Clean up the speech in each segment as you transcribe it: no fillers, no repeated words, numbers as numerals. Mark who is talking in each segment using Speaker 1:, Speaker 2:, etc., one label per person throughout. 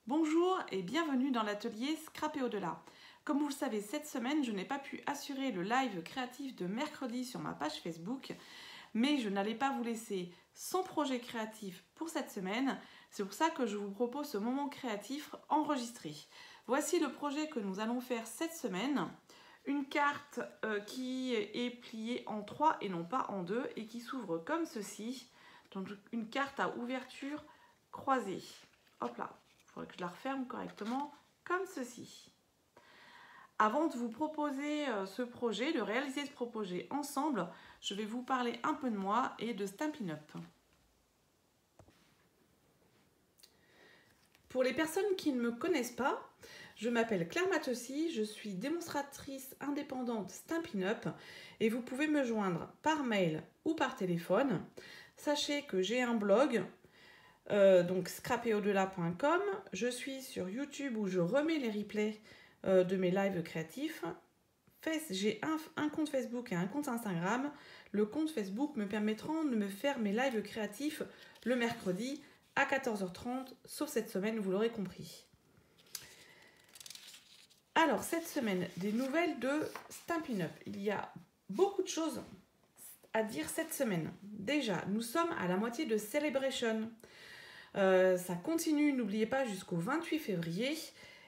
Speaker 1: Bonjour et bienvenue dans l'atelier Scrap et au-delà. Comme vous le savez, cette semaine, je n'ai pas pu assurer le live créatif de mercredi sur ma page Facebook, mais je n'allais pas vous laisser sans projet créatif pour cette semaine. C'est pour ça que je vous propose ce moment créatif enregistré. Voici le projet que nous allons faire cette semaine. Une carte qui est pliée en 3 et non pas en 2 et qui s'ouvre comme ceci. Donc une carte à ouverture croisée. Hop là. Il faudrait que je la referme correctement, comme ceci. Avant de vous proposer ce projet, de réaliser ce projet ensemble, je vais vous parler un peu de moi et de Stampin' Up. Pour les personnes qui ne me connaissent pas, je m'appelle Claire Matossi, je suis démonstratrice indépendante Stampin' Up et vous pouvez me joindre par mail ou par téléphone. Sachez que j'ai un blog. Donc scrapeaudelà.com. Je suis sur YouTube où je remets les replays de mes lives créatifs. J'ai un compte Facebook et un compte Instagram. Le compte Facebook me permettra de me faire mes lives créatifs le mercredi à 14h30, sauf cette semaine, vous l'aurez compris. Alors, cette semaine, des nouvelles de Stampin' Up. Il y a beaucoup de choses à dire cette semaine. Déjà, nous sommes à la moitié de Celebration. Ça continue, n'oubliez pas, jusqu'au 28 février.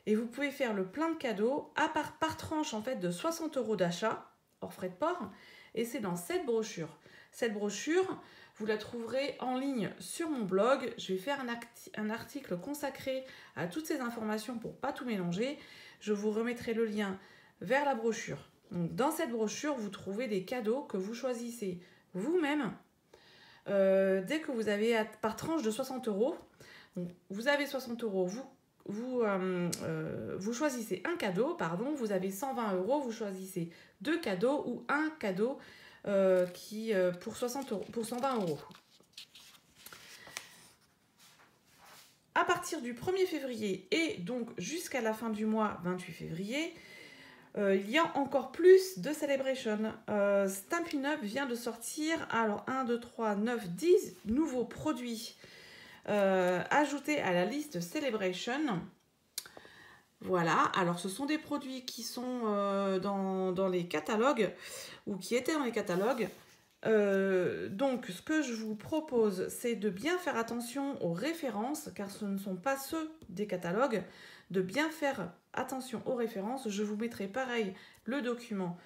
Speaker 1: Et vous pouvez faire le plein de cadeaux par tranche en fait de 60 € d'achat, hors frais de port. Et c'est dans cette brochure. Cette brochure, vous la trouverez en ligne sur mon blog. Je vais faire un article consacré à toutes ces informations pour ne pas tout mélanger. Je vous remettrai le lien vers la brochure. Donc, dans cette brochure, vous trouvez des cadeaux que vous choisissez vous-même. Dès que vous avez par tranche de 60 €, donc vous avez 60 €, vous choisissez un cadeau, vous avez 120 €, vous choisissez deux cadeaux ou un cadeau pour 120 €. À partir du 1er février et donc jusqu'à la fin du mois 28 février, il y a encore plus de Celebration. Stampin' Up vient de sortir, alors 1, 2, 3, 9, 10 nouveaux produits ajoutés à la liste Celebration. Voilà, alors ce sont des produits qui sont dans les catalogues ou qui étaient dans les catalogues. Donc ce que je vous propose, c'est de bien faire attention aux références, car ce ne sont pas ceux des catalogues, de bien faire attention aux références. Je vous mettrai pareil le document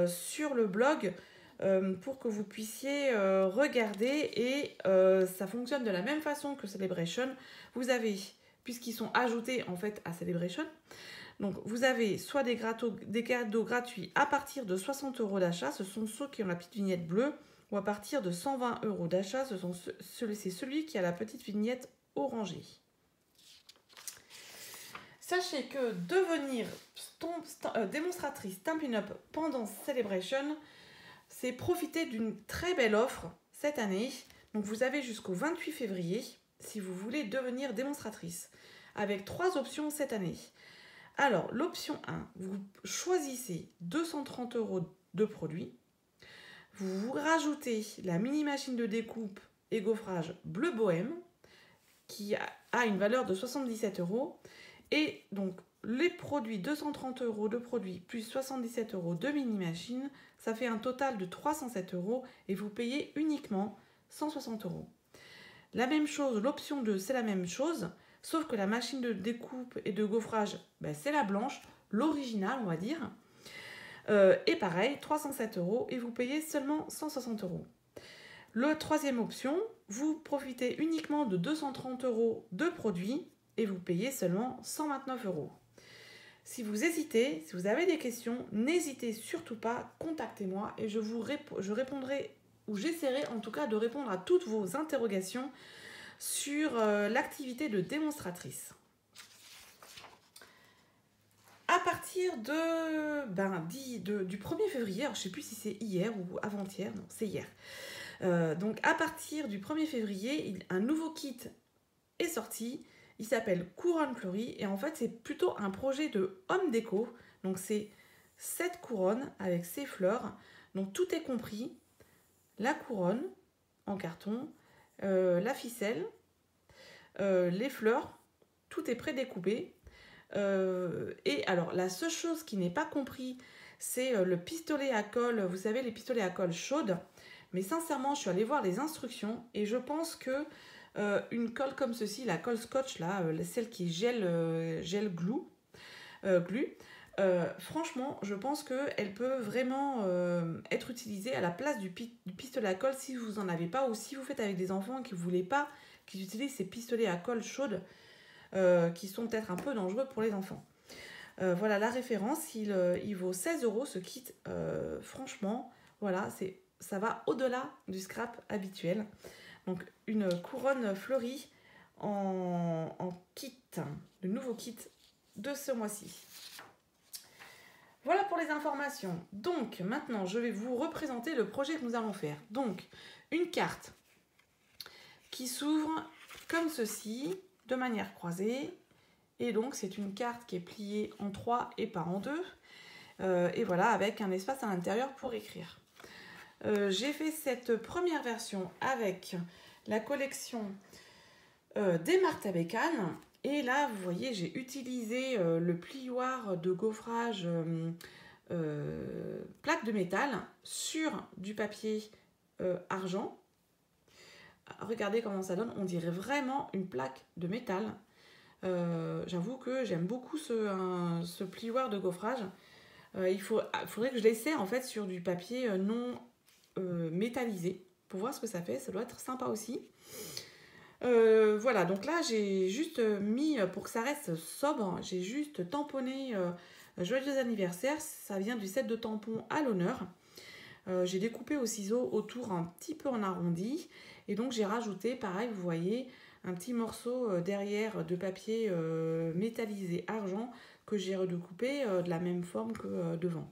Speaker 1: sur le blog pour que vous puissiez regarder, et ça fonctionne de la même façon que Celebration. Vous avez, puisqu'ils sont ajoutés en fait à Celebration, donc vous avez soit des cadeaux gratuits à partir de 60 € d'achat, ce sont ceux qui ont la petite vignette bleue, ou à partir de 120 € d'achat, c'est celui qui a la petite vignette orangée. Sachez que devenir démonstratrice Stampin' Up pendant Celebration, c'est profiter d'une très belle offre cette année. Donc vous avez jusqu'au 28 février si vous voulez devenir démonstratrice, avec 3 options cette année. Alors, l'option 1, vous choisissez 230 € de produits. Vous rajoutez la mini machine de découpe et gaufrage Bleu Bohème, qui a une valeur de 77 €. Et donc, les produits, 230 € de produits plus 77 € de mini machine, ça fait un total de 307 € et vous payez uniquement 160 €. La même chose, l'option 2, c'est la même chose. Sauf que la machine de découpe et de gaufrage, c'est la blanche, l'original on va dire. Et pareil, 307 € et vous payez seulement 160 €. La troisième option, vous profitez uniquement de 230 € de produits et vous payez seulement 129 €. Si vous hésitez, si vous avez des questions, n'hésitez surtout pas, contactez-moi et je répondrai, ou j'essaierai en tout cas de répondre à toutes vos interrogations sur l'activité de démonstratrice. À partir du 1er février, alors je ne sais plus si c'est hier ou avant-hier, non, c'est hier. Donc à partir du 1er février, un nouveau kit est sorti. Il s'appelle Couronne Fleurie et en fait c'est plutôt un projet de home déco. Donc c'est 7 couronnes avec ses fleurs. Donc tout est compris. La couronne en carton, la ficelle, les fleurs, tout est prédécoupé. Et alors, la seule chose qui n'est pas compris, c'est le pistolet à colle. Vous savez, les pistolets à colle chaude. Mais sincèrement, je suis allée voir les instructions et je pense que une colle comme ceci, la colle scotch, là, celle qui gel glue, franchement, je pense qu'elle peut vraiment être utilisée à la place du pistolet à colle si vous n'en avez pas ou si vous faites avec des enfants et que vous ne voulez pas qu'ils utilisent ces pistolets à colle chaude qui sont peut-être un peu dangereux pour les enfants. Voilà la référence, il vaut 16 € ce kit. Franchement, voilà, ça va au-delà du scrap habituel. Donc une couronne fleurie en kit, le nouveau kit de ce mois-ci. Voilà pour les informations. Donc maintenant, je vais vous représenter le projet que nous allons faire. Donc une carte qui s'ouvre comme ceci, de manière croisée. Et donc c'est une carte qui est pliée en 3 et pas en 2. Et voilà, avec un espace à l'intérieur pour écrire. J'ai fait cette première version avec la collection des Martha Bécane. Et là, vous voyez, j'ai utilisé le plioir de gaufrage plaque de métal sur du papier argent. Regardez comment ça donne, on dirait vraiment une plaque de métal. J'avoue que j'aime beaucoup ce plioir de gaufrage. Faudrait que je l'essaie en fait sur du papier non métallisé pour voir ce que ça fait, ça doit être sympa aussi. Voilà, donc là j'ai juste mis, pour que ça reste sobre, j'ai juste tamponné joyeux anniversaire, ça vient du set de tampons à l'honneur. J'ai découpé au ciseau autour un petit peu en arrondi et donc j'ai rajouté, pareil, vous voyez, un petit morceau derrière de papier métallisé argent que j'ai redécoupé de la même forme que devant.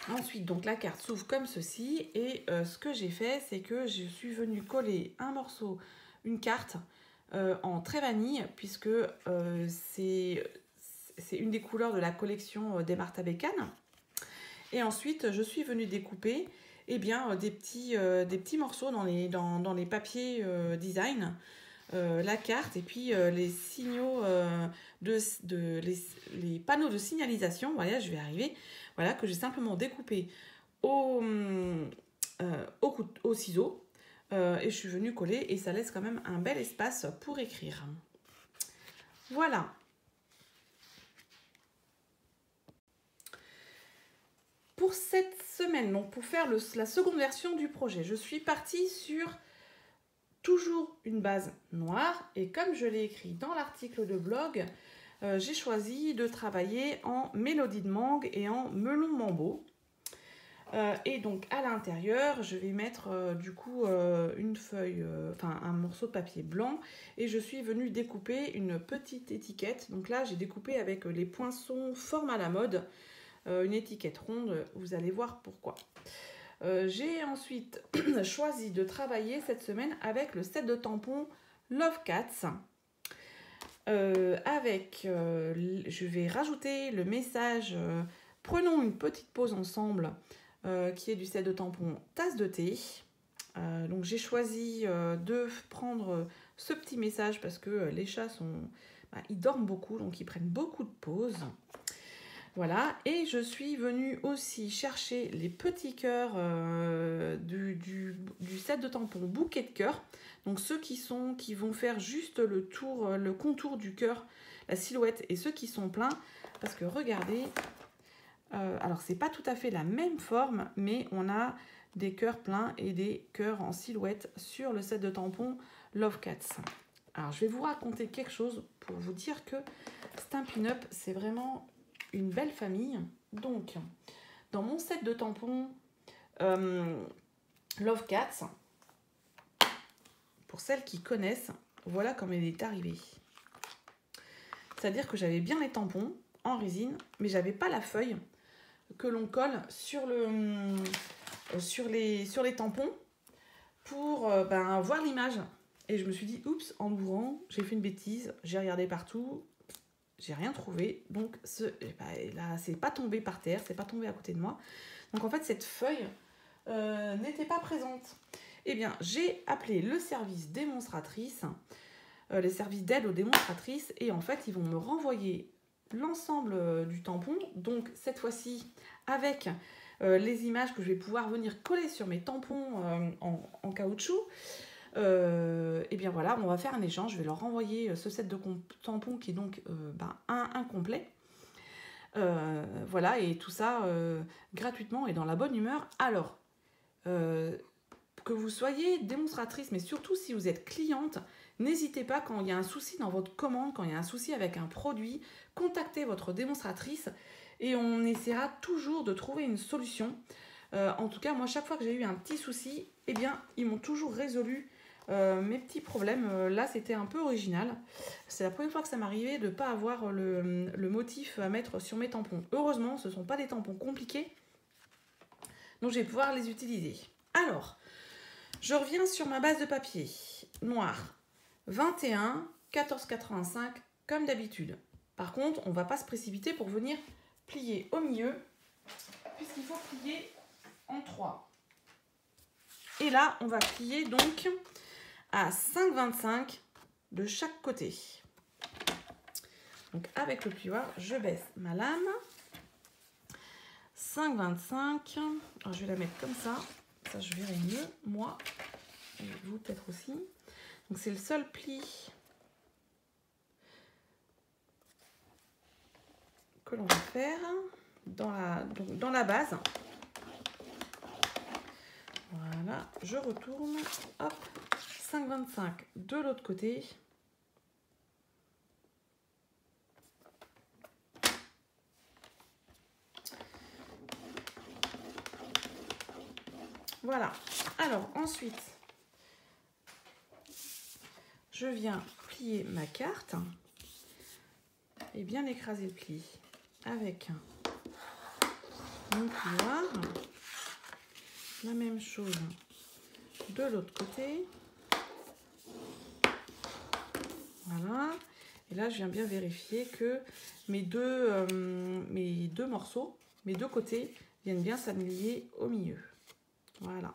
Speaker 1: Ensuite, donc la carte s'ouvre comme ceci et ce que j'ai fait, c'est que je suis venue coller un morceau, une carte en trait vanille puisque c'est une des couleurs de la collection des Martha Bécane. Et ensuite, je suis venue découper des petits morceaux dans les papiers design, la carte et puis les signaux, les panneaux de signalisation, voilà, je vais arriver, voilà, que j'ai simplement découpé au ciseau et je suis venue coller et ça laisse quand même un bel espace pour écrire. Voilà. Pour cette semaine, donc pour faire la seconde version du projet, je suis partie sur toujours une base noire et comme je l'ai écrit dans l'article de blog, j'ai choisi de travailler en mélodie de mangue et en melon mambo. Et donc à l'intérieur, je vais mettre du coup une feuille, un morceau de papier blanc et je suis venue découper une petite étiquette. Donc là, j'ai découpé avec les poinçons forme à la mode. Une étiquette ronde, vous allez voir pourquoi. J'ai ensuite choisi de travailler cette semaine avec le set de tampons Love Cats. Je vais rajouter le message prenons une petite pause ensemble qui est du set de tampons tasse de thé. Donc j'ai choisi de prendre ce petit message parce que les chats ils dorment beaucoup, donc ils prennent beaucoup de pauses. Voilà, et je suis venue aussi chercher les petits cœurs du set de tampons bouquet de cœurs. Donc ceux qui vont faire juste le contour du cœur, la silhouette, et ceux qui sont pleins. Parce que regardez, alors c'est pas tout à fait la même forme, mais on a des cœurs pleins et des cœurs en silhouette sur le set de tampons Love Cats. Alors je vais vous raconter quelque chose pour vous dire que Stampin' Up, c'est vraiment une belle famille. Donc, dans mon set de tampons Love Cats, pour celles qui connaissent, voilà comment il est arrivé. C'est-à-dire que j'avais bien les tampons en résine, mais j'avais pas la feuille que l'on colle sur les tampons pour voir l'image. Et je me suis dit, oups, en ouvrant, j'ai fait une bêtise, j'ai regardé partout, j'ai rien trouvé, donc là c'est pas tombé par terre, c'est pas tombé à côté de moi. Donc en fait cette feuille n'était pas présente. Eh bien j'ai appelé le service démonstratrice les services d'aide aux démonstratrices. Et en fait, ils vont me renvoyer l'ensemble du tampon. Donc, cette fois-ci, avec les images que je vais pouvoir venir coller sur mes tampons en caoutchouc. Et bien voilà, on va faire un échange. Je vais leur renvoyer ce set de tampons qui est donc incomplet. Voilà, et tout ça gratuitement et dans la bonne humeur. Alors, que vous soyez démonstratrice, mais surtout si vous êtes cliente, n'hésitez pas quand il y a un souci dans votre commande, quand il y a un souci avec un produit, contactez votre démonstratrice et on essaiera toujours de trouver une solution. En tout cas, moi, chaque fois que j'ai eu un petit souci, eh bien, ils m'ont toujours résolu mes petits problèmes. Là, c'était un peu original. C'est la première fois que ça m'arrivait de ne pas avoir le motif à mettre sur mes tampons. Heureusement, ce ne sont pas des tampons compliqués, donc je vais pouvoir les utiliser. Alors, je reviens sur ma base de papier noir 21 14,85 comme d'habitude. Par contre, on ne va pas se précipiter pour venir plier au milieu, puisqu'il faut plier en 3. Et là, on va plier donc à 5,25 de chaque côté. Donc avec le plioir, je baisse ma lame. 5,25. Alors, je vais la mettre comme ça. Ça, je verrai mieux, moi. Et vous, peut-être aussi. Donc, c'est le seul pli que l'on va faire dans la base. Voilà, je retourne. Hop, 5,25 de l'autre côté. Voilà. Alors, ensuite, je viens plier ma carte et bien écraser le pli avec mon plioir. La même chose de l'autre côté. Voilà. Et là, je viens bien vérifier que mes deux morceaux, mes deux côtés, viennent bien s'aligner au milieu. Voilà.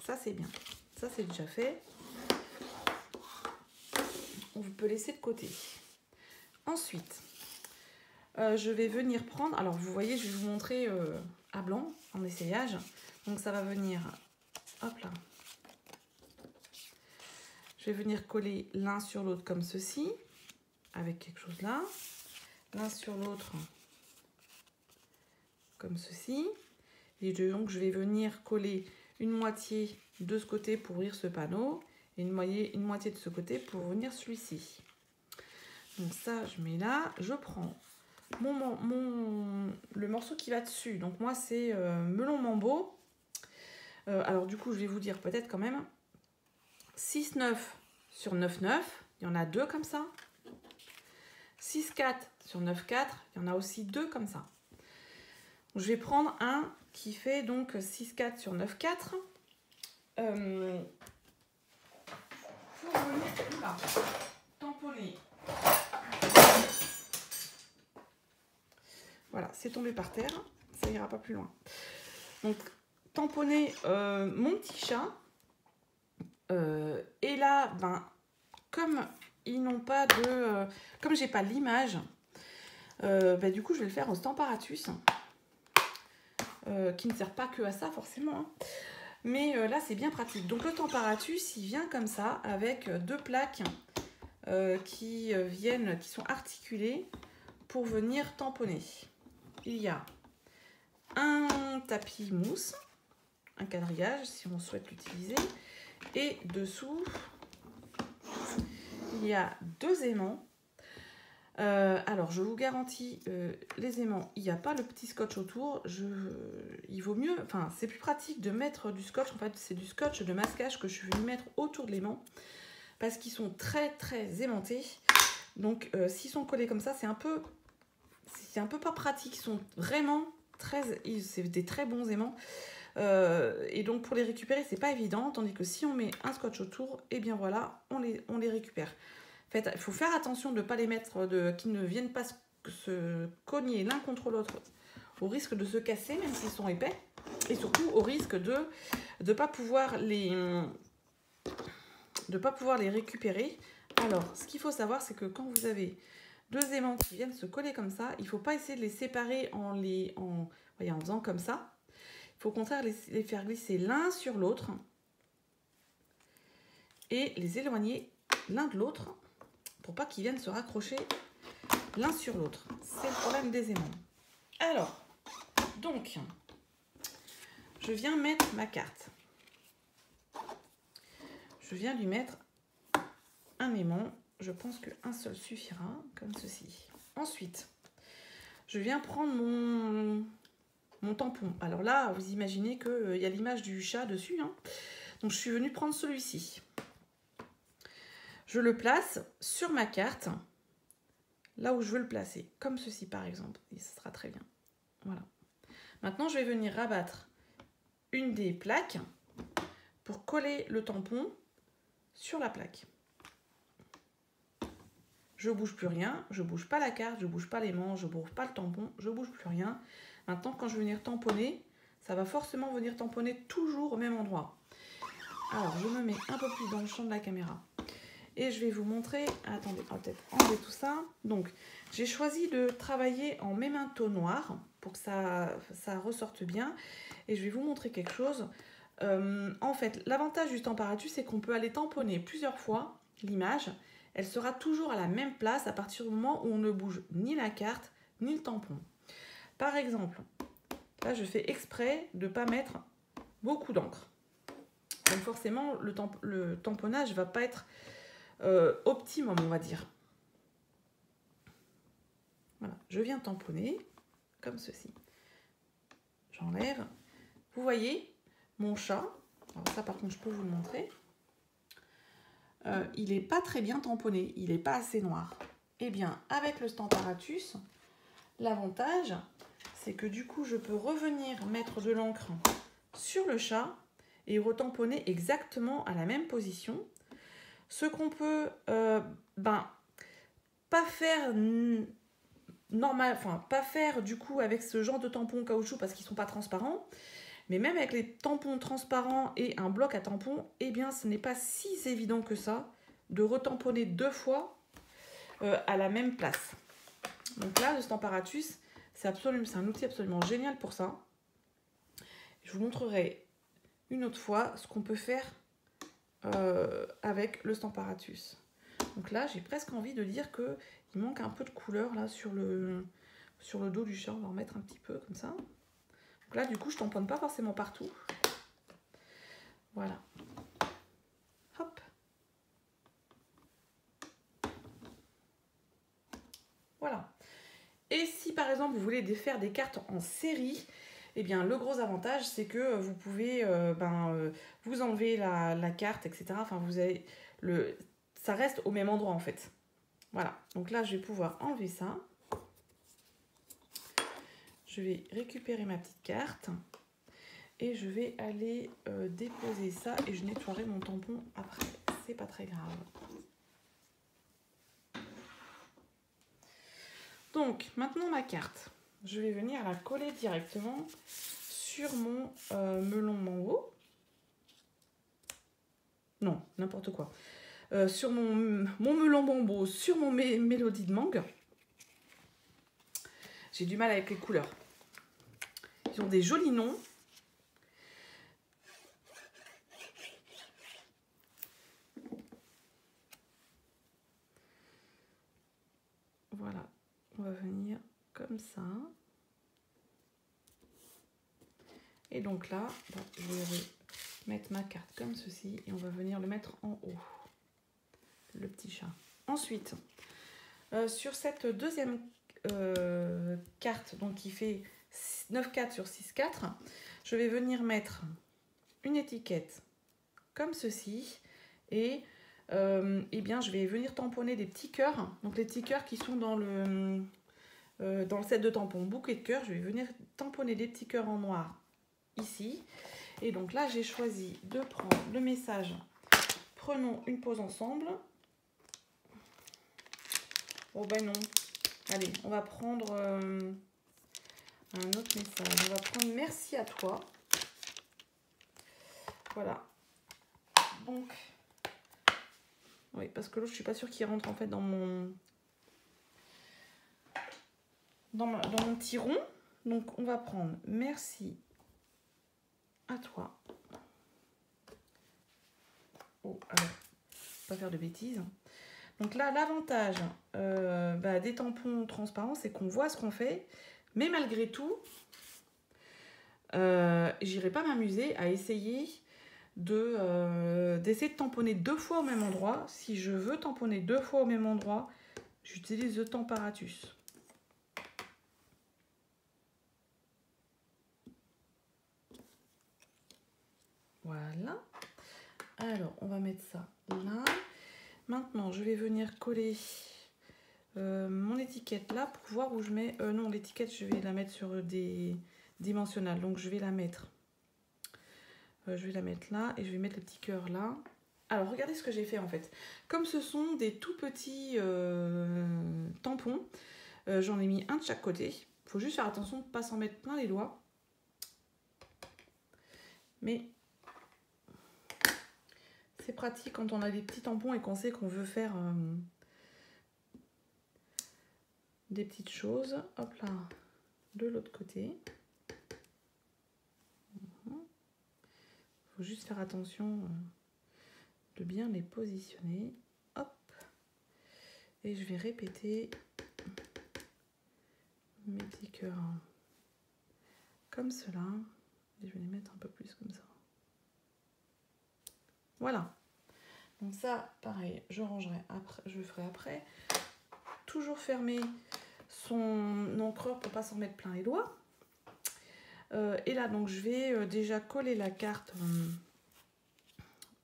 Speaker 1: Ça, c'est bien. Ça, c'est déjà fait. On peut laisser de côté. Ensuite, je vais venir prendre... Alors, vous voyez, je vais vous montrer à blanc, en essayage. Donc, ça va venir... Hop là. Je vais venir coller l'un sur l'autre comme ceci, avec quelque chose là. L'un sur l'autre, comme ceci. Et donc, je vais venir coller une moitié de ce côté pour ouvrir ce panneau et une moitié de ce côté pour ouvrir celui-ci. Donc ça, je mets là. Je prends le morceau qui va dessus. Donc moi, c'est melon mambo. Alors du coup, je vais vous dire peut-être quand même 6,9 sur 9,9. Il y en a deux comme ça. 6,4 sur 9,4. Il y en a aussi deux comme ça. Donc, je vais prendre un qui fait donc 6,4 sur 9,4. Pour venir là, tamponner. Voilà, c'est tombé par terre. Ça ira pas plus loin. Donc, tamponner mon petit chat. Et là, comme ils n'ont pas de... comme j'ai pas l'image, du coup, je vais le faire au Stamparatus. Qui ne sert pas que à ça, forcément. Hein. Mais là, c'est bien pratique. Donc, le Stamparatus, il vient comme ça, avec deux plaques qui sont articulées pour venir tamponner. Il y a un tapis mousse, un quadrillage, si on souhaite l'utiliser. Et dessous, il y a deux aimants. Alors, je vous garantis, les aimants, il n'y a pas le petit scotch autour. Il vaut mieux, enfin, c'est plus pratique de mettre du scotch. En fait, c'est du scotch de masquage que je suis venue mettre autour de l'aimant parce qu'ils sont très, très aimantés. Donc, s'ils sont collés comme ça, c'est un peu pas pratique. Ils sont vraiment c'est des très bons aimants. Et donc, pour les récupérer, c'est pas évident. Tandis que si on met un scotch autour, et bien voilà, on les récupère. En fait, il faut faire attention de ne pas les mettre, qu'ils ne viennent pas se cogner l'un contre l'autre, au risque de se casser, même s'ils sont épais, et surtout au risque de ne pas pouvoir les récupérer Alors, ce qu'il faut savoir, c'est que quand vous avez deux aimants qui viennent se coller comme ça, il ne faut pas essayer de les séparer en faisant comme ça. Il faut au contraire les faire glisser l'un sur l'autre et les éloigner l'un de l'autre pour pas qu'ils viennent se raccrocher l'un sur l'autre. C'est le problème des aimants. Alors, donc, je viens mettre ma carte. Je viens lui mettre un aimant. Je pense qu'un seul suffira, comme ceci. Ensuite, je viens prendre mon tampon. Alors là, vous imaginez qu'il y a l'image du chat dessus. Hein. Donc, je suis venue prendre celui-ci. Je le place sur ma carte, là où je veux le placer, comme ceci par exemple. Et ce sera très bien. Voilà. Maintenant, je vais venir rabattre une des plaques pour coller le tampon sur la plaque. Je ne bouge plus rien, je ne bouge pas la carte, je ne bouge pas l'aimant, je ne bouge pas le tampon, je ne bouge plus rien. Maintenant, quand je vais venir tamponner, ça va forcément venir tamponner toujours au même endroit. Alors, je me mets un peu plus dans le champ de la caméra. Et je vais vous montrer, attendez, on va peut-être enlever tout ça. Donc, j'ai choisi de travailler en mémento noir pour que ça ressorte bien. Et je vais vous montrer quelque chose. En fait, l'avantage du Stamparatus, c'est qu'on peut aller tamponner plusieurs fois l'image. Elle sera toujours à la même place à partir du moment où on ne bouge ni la carte, ni le tampon. Par exemple, là, je fais exprès de ne pas mettre beaucoup d'encre. Donc forcément, le tamponnage ne va pas être optimum, on va dire. Voilà, je viens tamponner comme ceci. J'enlève. Vous voyez, mon chat, alors ça par contre je peux vous le montrer, il n'est pas très bien tamponné, il n'est pas assez noir. Eh bien, avec le Stamparatus, l'avantage, c'est que du coup, je peux revenir mettre de l'encre sur le chat et retamponner exactement à la même position. Ce qu'on peut pas faire normal, enfin pas faire du coup avec ce genre de tampons caoutchouc parce qu'ils sont pas transparents, mais même avec les tampons transparents et un bloc à tampons, eh bien ce n'est pas si évident que ça de retamponner deux fois à la même place. Donc là, le Stamparatus, c'est un outil absolument génial pour ça. Je vous montrerai une autre fois ce qu'on peut faire avec le Stamparatus. Donc là, j'ai presque envie de dire qu'il manque un peu de couleur là sur le dos du chat. On va en mettre un petit peu comme ça. Donc là, du coup, je tamponne pas forcément partout. Voilà. Hop. Voilà. Et si par exemple, vous voulez faire des cartes en série, eh bien, le gros avantage, c'est que vous pouvez vous enlever la carte, etc. Enfin, vous avez ça reste au même endroit en fait. Voilà. Donc là, je vais pouvoir enlever ça. Je vais récupérer ma petite carte et je vais aller déposer ça et je nettoierai mon tampon après. C'est pas très grave. Donc, maintenant ma carte. Je vais venir la coller directement sur mon melon mango. Non, n'importe quoi. Sur mon melon mambo, sur mon mélodie de mangue. J'ai du mal avec les couleurs. Ils ont des jolis noms. Voilà, on va venir comme ça. Et donc là, je vais mettre ma carte comme ceci et on va venir le mettre en haut. Le petit chat. Ensuite, sur cette deuxième carte, donc qui fait 9,4 sur 6,4, je vais venir mettre une étiquette comme ceci et eh bien, je vais venir tamponner des petits cœurs. Donc les petits cœurs qui sont dans le set de tampons bouquet de cœurs, je vais venir tamponner des petits cœurs en noir ici. Et donc là, j'ai choisi de prendre le message « Prenons une pause ensemble ». Oh ben non. Allez, on va prendre un autre message. On va prendre « Merci à toi ». Voilà. Donc, Oui, parce que l'autre, je suis pas sûre qu'il rentre en fait dans mon... dans mon petit rond. Donc, on va prendre merci à toi. Oh, alors, pas faire de bêtises. Donc là, l'avantage des tampons transparents, c'est qu'on voit ce qu'on fait. Mais malgré tout, j'irai pas m'amuser à essayer d'essayer de tamponner 2 fois au même endroit. Si je veux tamponner 2 fois au même endroit, j'utilise le Temparatus. Voilà. Alors, on va mettre ça là. Maintenant, je vais venir coller mon étiquette là pour voir où je mets... non, l'étiquette, je vais la mettre sur des dimensionnales. Donc, je vais la mettre... je vais la mettre là et je vais mettre le petit cœur là. Alors, regardez ce que j'ai fait en fait. Comme ce sont des tout petits tampons, j'en ai mis un de chaque côté. Il faut juste faire attention de ne pas s'en mettre plein les doigts. Mais c'est pratique quand on a des petits tampons et qu'on sait qu'on veut faire des petites choses. Hop là, de l'autre côté. Il faut juste faire attention de bien les positionner. Hop. Et je vais répéter mes petits cœurs comme cela. Et je vais les mettre un peu plus comme ça. Voilà. Donc ça, pareil, je rangerai après, je le ferai après. Toujours fermer son encreur pour pas s'en mettre plein les doigts. Et là, donc je vais déjà coller la carte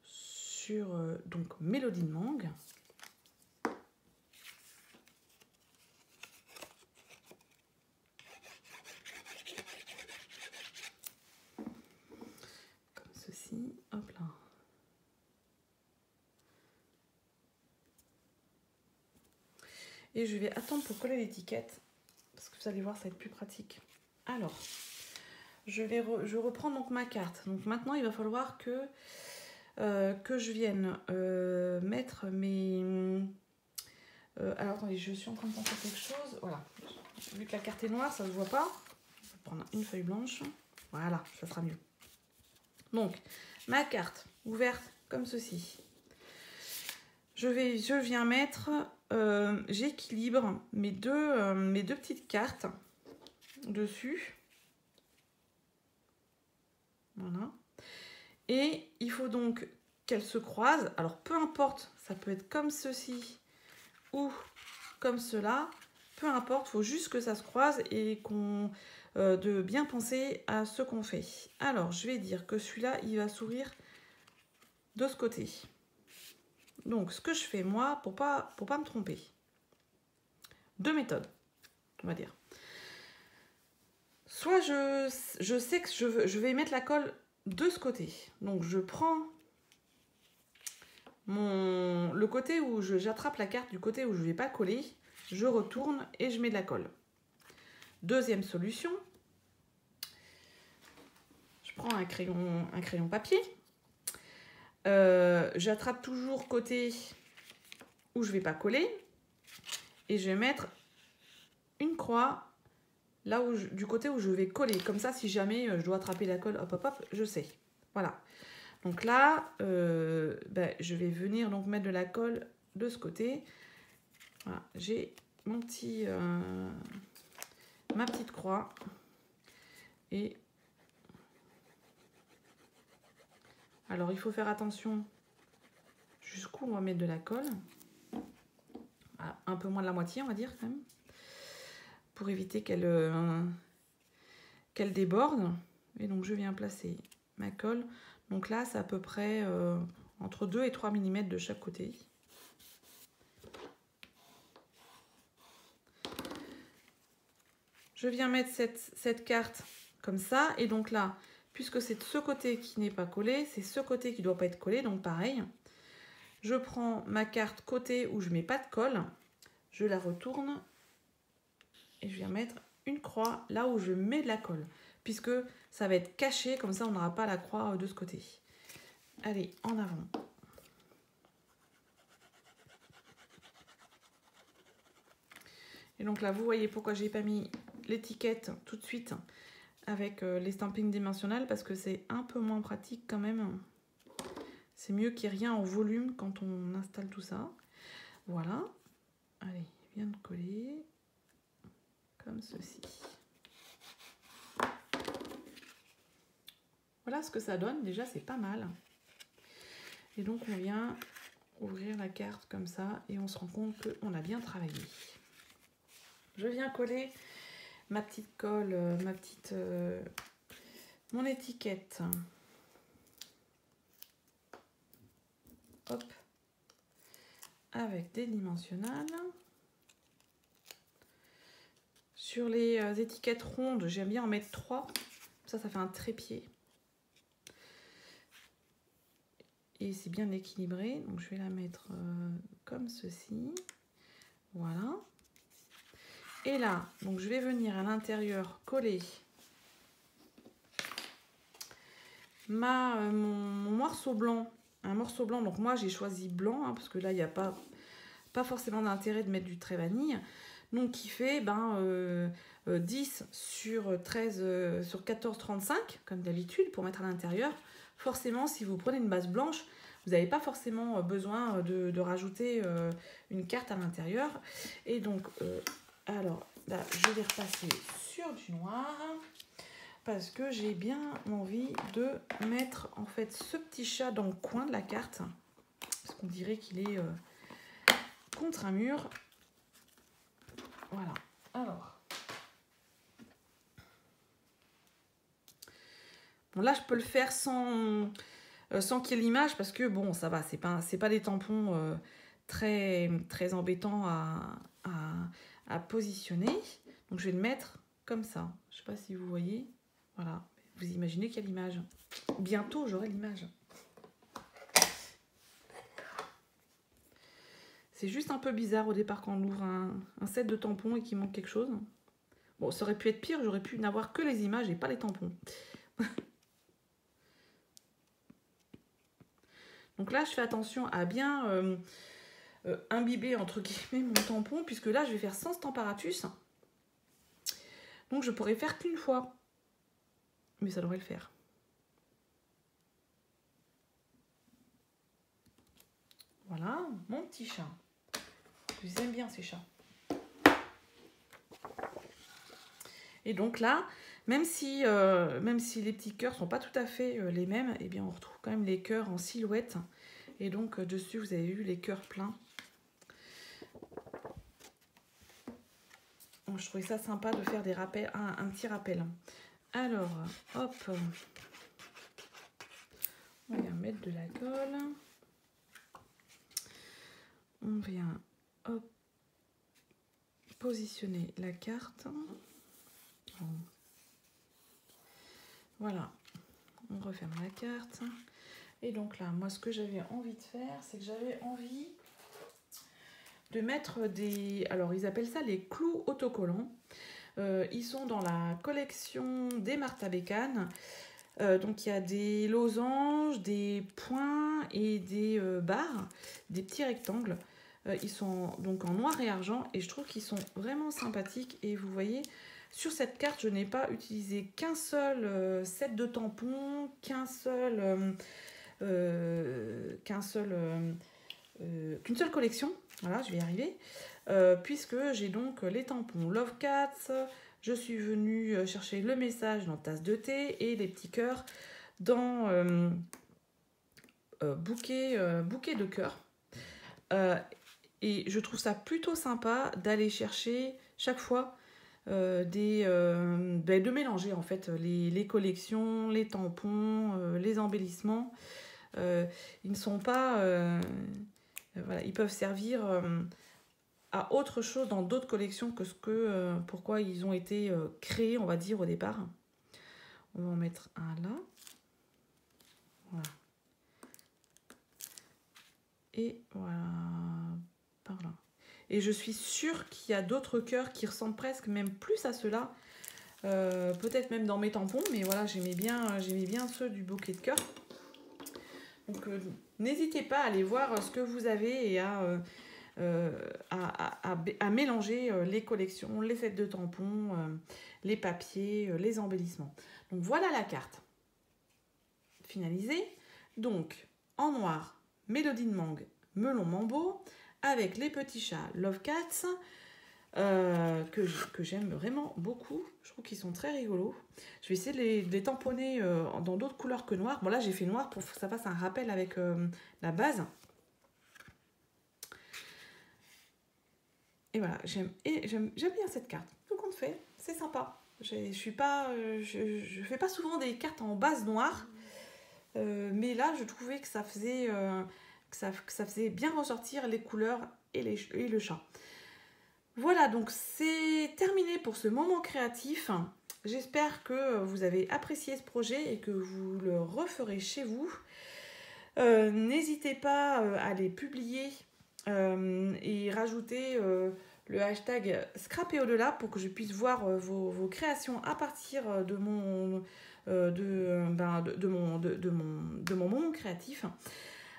Speaker 1: sur donc Mélodie de Mangue. Comme ceci. Hop là. Et je vais attendre pour coller l'étiquette, parce que vous allez voir, ça va être plus pratique. Alors, je reprends donc ma carte. Donc maintenant, il va falloir que je vienne mettre mes... alors attendez, je suis en train de penser à quelque chose. Voilà, vu que la carte est noire, ça ne se voit pas. Je vais prendre une feuille blanche. Voilà, ça sera mieux. Donc, ma carte ouverte comme ceci. Je viens mettre... j'équilibre mes deux petites cartes dessus. Voilà. Et il faut donc qu'elles se croisent. Alors, peu importe, ça peut être comme ceci ou comme cela. Peu importe, il faut juste que ça se croise et qu'on de bien penser à ce qu'on fait. Alors, je vais dire que celui-là, il va s'ouvrir de ce côté. Donc, ce que je fais, moi, pour pas me tromper. 2 méthodes, on va dire. Soit je sais que je vais mettre la colle de ce côté. Donc, je prends le côté où j'attrape la carte du côté où je ne vais pas coller. Je retourne et je mets de la colle. Deuxième solution. Je prends un crayon papier. J'attrape toujours côté où je ne vais pas coller. Et je vais mettre une croix là où du côté où je vais coller. Comme ça, si jamais je dois attraper la colle, hop, hop, hop, je sais. Voilà. Donc là, je vais venir donc mettre de la colle de ce côté. Voilà. J'ai mon petit, ma petite croix. Et alors, il faut faire attention jusqu'où on va mettre de la colle. Voilà, un peu moins de la moitié, on va dire, quand même. Pour éviter qu'elle déborde. Et donc, je viens placer ma colle. Donc là, c'est à peu près entre 2 et 3 mm de chaque côté. Je viens mettre cette carte comme ça. Et donc là, puisque c'est ce côté qui n'est pas collé, c'est ce côté qui ne doit pas être collé. Donc pareil, je prends ma carte côté où je ne mets pas de colle. Je la retourne. Et je viens mettre une croix là où je mets de la colle. Puisque ça va être caché, comme ça on n'aura pas la croix de ce côté. Allez, en avant. Et donc là, vous voyez pourquoi j'ai pas mis l'étiquette tout de suite avec l'estamping dimensionnel, parce que c'est un peu moins pratique quand même. C'est mieux qu'il n'y ait rien en volume quand on installe tout ça. Voilà. Allez, il vient de coller. Comme ceci. Voilà ce que ça donne. Déjà, c'est pas mal. Et donc, on vient ouvrir la carte comme ça et on se rend compte qu'on a bien travaillé. Je viens coller ma petite colle, mon étiquette. Hop. Avec des dimensionnels. Sur les étiquettes rondes, j'aime bien en mettre 3. Ça fait un trépied. Et c'est bien équilibré. Donc, je vais la mettre comme ceci. Voilà. Et là, donc je vais venir à l'intérieur coller mon morceau blanc. Un morceau blanc, donc moi j'ai choisi blanc, hein, parce que là il n'y a pas forcément d'intérêt de mettre du trait vanille. Donc qui fait 10 sur 13 sur 14,35 comme d'habitude pour mettre à l'intérieur. Forcément, si vous prenez une base blanche, vous n'avez pas forcément besoin de rajouter une carte à l'intérieur. Et donc, alors là, je vais repasser sur du noir parce que j'ai bien envie de mettre en fait ce petit chat dans le coin de la carte. Parce qu'on dirait qu'il est contre un mur. Voilà. Alors. Bon, là, je peux le faire sans qu'il y ait l'image parce que bon, ça va, c'est pas des tampons très embêtants à positionner. Donc, je vais le mettre comme ça. Je sais pas si vous voyez. Voilà. Vous imaginez qu'il y a l'image. Bientôt, j'aurai l'image. C'est juste un peu bizarre au départ quand on ouvre un set de tampons et qu'il manque quelque chose. Bon, ça aurait pu être pire. J'aurais pu n'avoir que les images et pas les tampons. Donc là, je fais attention à bien imbiber, entre guillemets, mon tampon, puisque là, je vais faire sans stamparatus. Donc, je pourrais faire qu'une fois. Mais ça devrait le faire. Voilà, mon petit chat. J'aime bien ces chats. Et donc là, même si les petits cœurs sont pas tout à fait les mêmes, eh bien on retrouve quand même les cœurs en silhouette. Et donc dessus, vous avez vu les cœurs pleins. Donc, je trouvais ça sympa de faire des rappels, un petit rappel. Alors, hop, on vient mettre de la colle. On vient, hop, positionner la carte. Voilà, on referme la carte. Et donc là, moi, ce que j'avais envie de faire, c'est que j'avais envie de mettre des... Alors, ils appellent ça les clous autocollants. Ils sont dans la collection des Martha Bécane. Donc, il y a des losanges, des points et des barres, des petits rectangles. Ils sont donc en noir et argent et je trouve qu'ils sont vraiment sympathiques. Et vous voyez... Sur cette carte, je n'ai pas utilisé qu'un seul set de tampons, qu'une seule collection. Voilà, je vais y arriver. Puisque j'ai donc les tampons Love Cats, je suis venue chercher le message dans tasse de thé et les petits cœurs dans bouquet de cœurs. Et je trouve ça plutôt sympa d'aller chercher chaque fois de mélanger en fait les collections, les tampons, les embellissements. Ils ne sont pas... voilà, ils peuvent servir à autre chose dans d'autres collections que pourquoi ils ont été créés, on va dire, au départ. On va en mettre un là. Voilà. Et voilà, par là. Et je suis sûre qu'il y a d'autres cœurs qui ressemblent presque même plus à ceux-là. Peut-être même dans mes tampons, mais voilà, j'aimais bien ceux du bouquet de cœur. Donc n'hésitez pas à aller voir ce que vous avez et à à mélanger les collections, les sets de tampons, les papiers, les embellissements. Donc voilà la carte finalisée. Donc en noir, Mélodie de Mangue, Melon Mambo, avec les petits chats Love Cats, que j'aime vraiment beaucoup. Je trouve qu'ils sont très rigolos. Je vais essayer de les tamponner dans d'autres couleurs que noir. Bon là j'ai fait noir pour que ça fasse un rappel avec la base. Et voilà, j'aime bien cette carte. Tout compte fait, c'est sympa. Je fais pas souvent des cartes en base noire, mais là je trouvais que ça faisait que ça faisait bien ressortir les couleurs et le chat. Voilà, donc c'est terminé pour ce moment créatif. J'espère que vous avez apprécié ce projet et que vous le referez chez vous. N'hésitez pas à les publier et rajouter le hashtag Scrap et au-delà pour que je puisse voir vos créations à partir de mon moment créatif.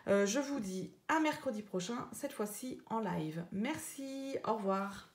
Speaker 1: Je vous dis à mercredi prochain, cette fois-ci en live. Merci, au revoir.